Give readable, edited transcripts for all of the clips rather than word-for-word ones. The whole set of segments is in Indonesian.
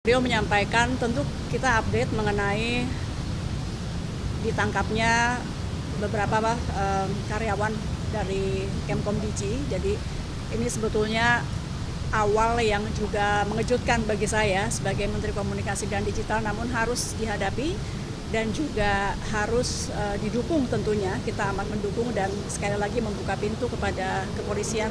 Beliau menyampaikan tentu kita update mengenai ditangkapnya beberapa karyawan dari Kemkom.Digi. Jadi ini sebetulnya awal yang juga mengejutkan bagi saya sebagai Menteri Komunikasi dan Digital, namun harus dihadapi dan juga harus didukung tentunya. Kita amat mendukung dan sekali lagi membuka pintu kepada kepolisian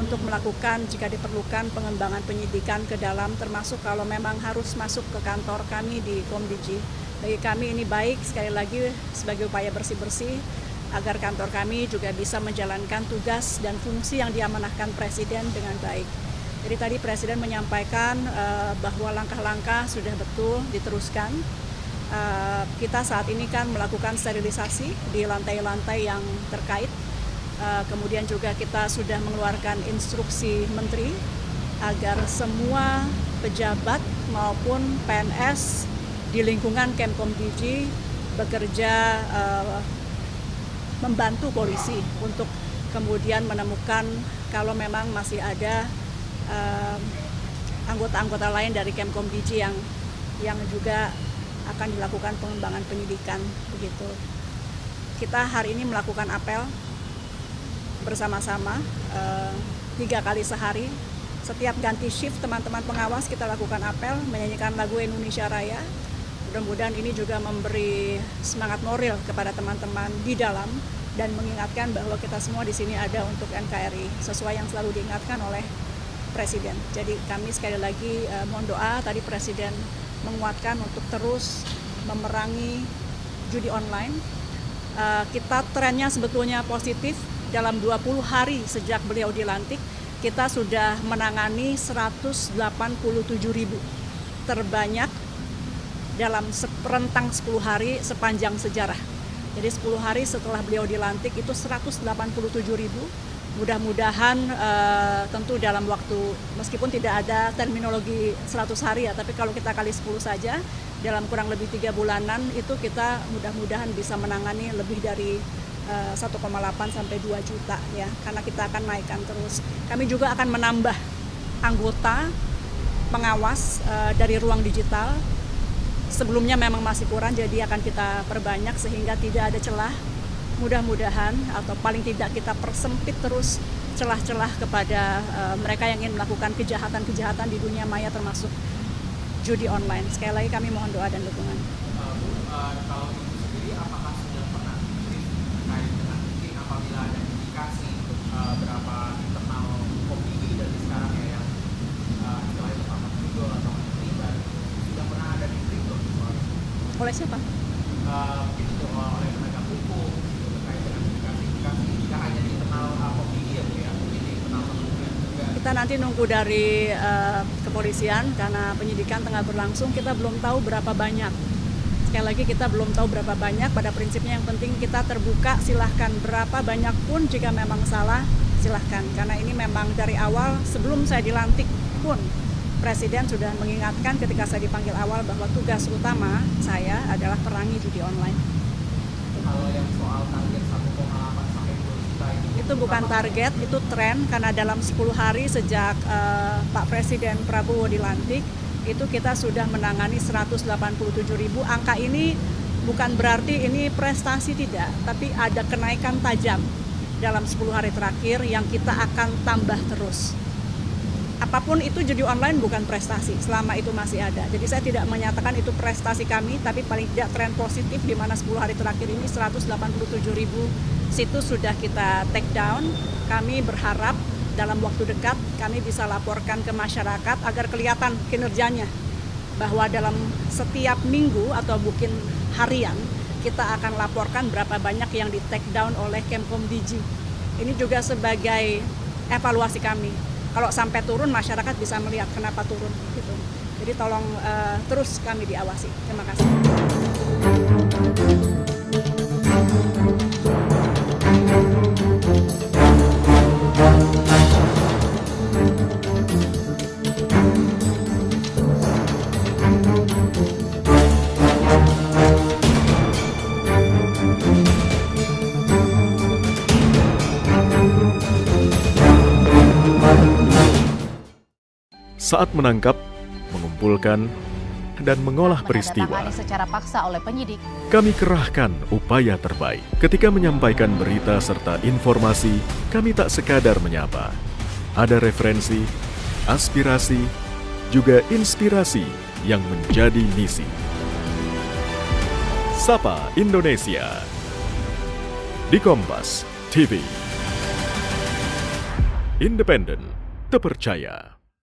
untuk melakukan jika diperlukan pengembangan penyidikan ke dalam, termasuk kalau memang harus masuk ke kantor kami di Kom.Digi. Bagi kami ini baik sekali lagi sebagai upaya bersih-bersih agar kantor kami juga bisa menjalankan tugas dan fungsi yang diamanahkan Presiden dengan baik. Jadi tadi Presiden menyampaikan bahwa langkah-langkah sudah betul diteruskan. Kita saat ini kan melakukan sterilisasi di lantai-lantai yang terkait. Kemudian juga kita sudah mengeluarkan instruksi Menteri agar semua pejabat maupun PNS di lingkungan Kemkom.Digi bekerja membantu polisi untuk kemudian menemukan kalau memang masih ada anggota-anggota lain dari Kemkom.Digi yang juga akan dilakukan pengembangan penyidikan begitu. Kita hari ini melakukan apel bersama-sama 3 kali sehari. Setiap ganti shift teman-teman pengawas kita lakukan apel menyanyikan lagu Indonesia Raya. Mudah-mudahan ini juga memberi semangat moral kepada teman-teman di dalam dan mengingatkan bahwa kita semua di sini ada untuk NKRI sesuai yang selalu diingatkan oleh Presiden. Jadi kami sekali lagi mohon doa, tadi Presiden menguatkan untuk terus memerangi judi online. Kita trennya sebetulnya positif. Dalam 20 hari sejak beliau dilantik, kita sudah menangani 187.000, terbanyak dalam rentang 10 hari sepanjang sejarah. Jadi 10 hari setelah beliau dilantik itu 187.000. Mudah-mudahan tentu dalam waktu, meskipun tidak ada terminologi 100 hari ya, tapi kalau kita kali 10 saja, dalam kurang lebih 3 bulanan itu kita mudah-mudahan bisa menangani lebih dari 1,8 sampai 2 juta ya, karena kita akan naikkan terus. Kami juga akan menambah anggota pengawas dari ruang digital. Sebelumnya memang masih kurang, jadi akan kita perbanyak sehingga tidak ada celah. Mudah-mudahan atau paling tidak kita persempit terus celah-celah kepada mereka yang ingin melakukan kejahatan-kejahatan di dunia maya termasuk judi online. Sekali lagi kami mohon doa dan dukungan. Kalau itu sendiri apakah sudah pernah terkait dengan mungkin apabila ada indikasi berapa internal Kom.Digi dari sekarang ya yang istilahnya terpapar juga atau terlibat, sudah pernah ada di trigger soalnya? Oleh siapa? Mungkin itu oleh penegak hukum terkait dengan indikasi tidak hanya di internal Kom.Digi ya Bu ya, mungkin di internal kementerian juga. Kita nanti nunggu dari kepolisian karena penyidikan tengah berlangsung, kita belum tahu berapa banyak. Sekali lagi kita belum tahu berapa banyak, pada prinsipnya yang penting kita terbuka, silahkan berapa banyak pun jika memang salah silahkan. Karena ini memang dari awal sebelum saya dilantik pun Presiden sudah mengingatkan ketika saya dipanggil awal bahwa tugas utama saya adalah perangi judi online. Kalau yang soal target 1,8 sampai 2 juta Itu bukan target, itu tren karena dalam 10 hari sejak Pak Presiden Prabowo dilantik, itu kita sudah menangani 187.000. Angka ini bukan berarti ini prestasi tidak, tapi ada kenaikan tajam dalam 10 hari terakhir yang kita akan tambah terus. Apapun itu judi online bukan prestasi selama itu masih ada. Jadi saya tidak menyatakan itu prestasi kami, tapi paling tidak tren positif di mana 10 hari terakhir ini 187.000 situs sudah kita take down. Kami berharap dalam waktu dekat kami bisa laporkan ke masyarakat agar kelihatan kinerjanya. Bahwa dalam setiap minggu atau mungkin harian kita akan laporkan berapa banyak yang di take down oleh Kemkom.Digi. Ini juga sebagai evaluasi kami. Kalau sampai turun, masyarakat bisa melihat kenapa turun gitu. Jadi tolong terus kami diawasi. Terima kasih. Saat menangkap, mengumpulkan, dan mengolah peristiwa. Menandatangani secara paksa oleh penyidik. Kami kerahkan upaya terbaik. Ketika menyampaikan berita serta informasi, kami tak sekadar menyapa. Ada referensi, aspirasi, juga inspirasi yang menjadi misi. Sapa Indonesia di Kompas TV. Independen, terpercaya.